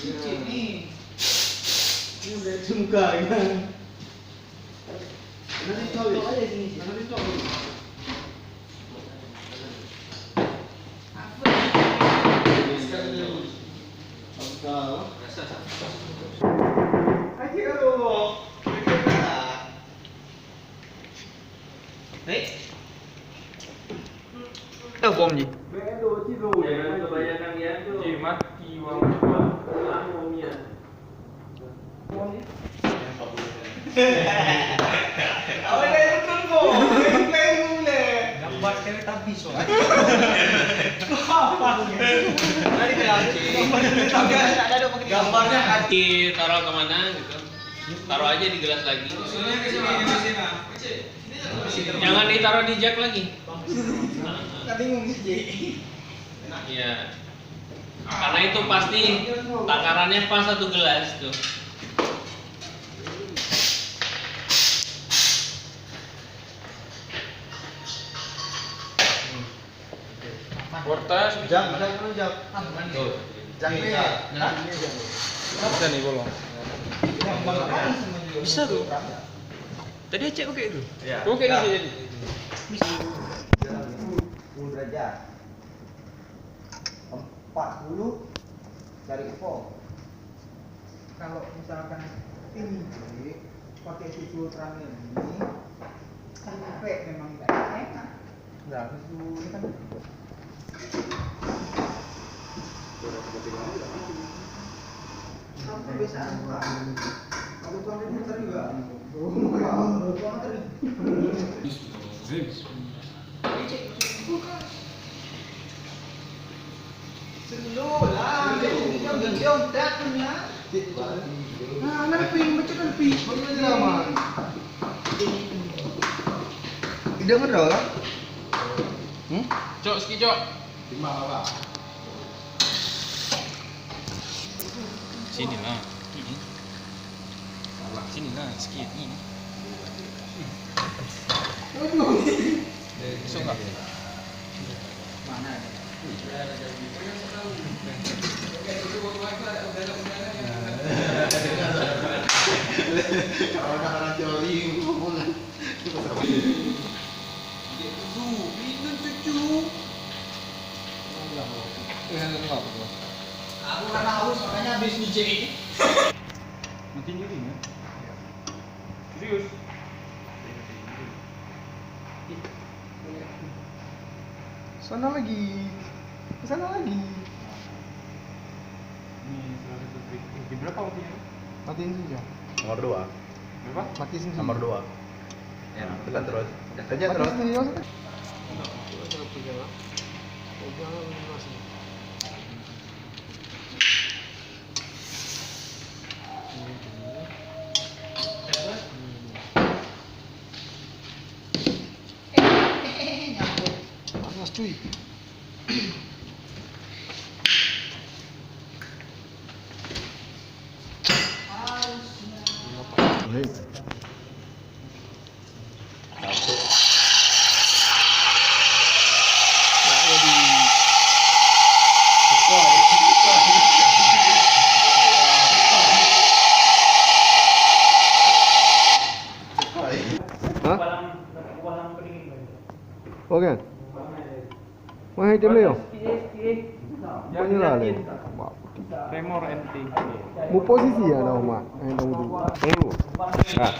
Cicik nih. Ini udah suka ya. Nanti colok aja sini. Nanti colok. Aja kalau. Tahu bom ni. Bedo cido. Jangan kebanyakan dia tuh. Jimat Kiwang lampunya. Apa yang betul kok? Main mule. Gambar kereta api soalnya. Apa? Tadi Gambarnya hati taruh kemana gitu. Taruh aja di gelas lagi. Jangan ditaruh di jak lagi. Tadi ngomong Iya. Karena itu pasti takarannya pas satu gelas tuh. Wortes jam dulu jam. Tuh. Jam ini. bisa nih bolong. Bisa tuh. Tadi cek oke itu. Ya. Oke ini jadi. 10 derajat. 40 cari info. Kalau misalkan ini pakai susu ultramil ini sampai memang tidak enak. Enggak, susu ini kan sampai bisa kalau tuang ini muter juga. Tuang tadi. Selo lah, dia ontak punya. Nah, nerpi, macam nerpi. Bagaimana zaman? Tidak ngerti lah. Cok ski cok. Sini lah. Sini lah sikit ni. Besok enggak? Mana? Kalau nak joli, ngomong. Minum cucu. Aku karena haus makanya habis ngijek. Mati nyeri ya? Serius? Sana lagi. Sana lagi. Ini salah satu trik. Di berapa waktunya? Matiin saja. Nomor 2. Berapa? Matiin saja. Nomor 2. Ya, tekan terus. Aja terus. Matiin saja. Panas cuy. Oke. Wah, itu Leo. Banyak lah Leo. Tremor NT. Mu posisi ya dah Mak. Yang tahu tu. Nah,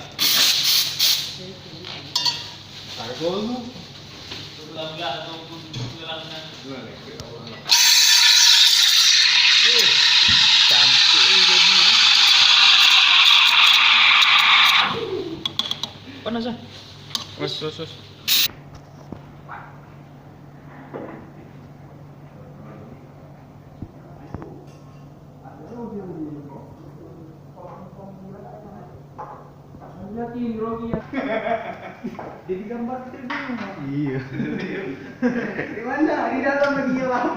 Panas ah. Terus. Jadi gambar kita dulu. iya. Di mana? Di dalam lagi ya, Bang.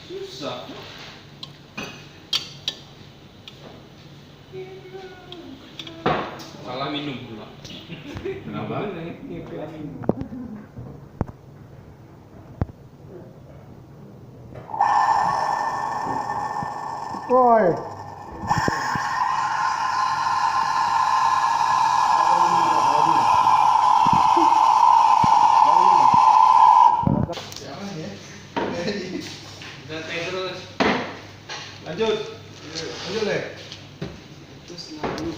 Susah. minum pula. Kenapa? Woi. Santai terus. Lanjut. Lanjut deh. Terus lanjut.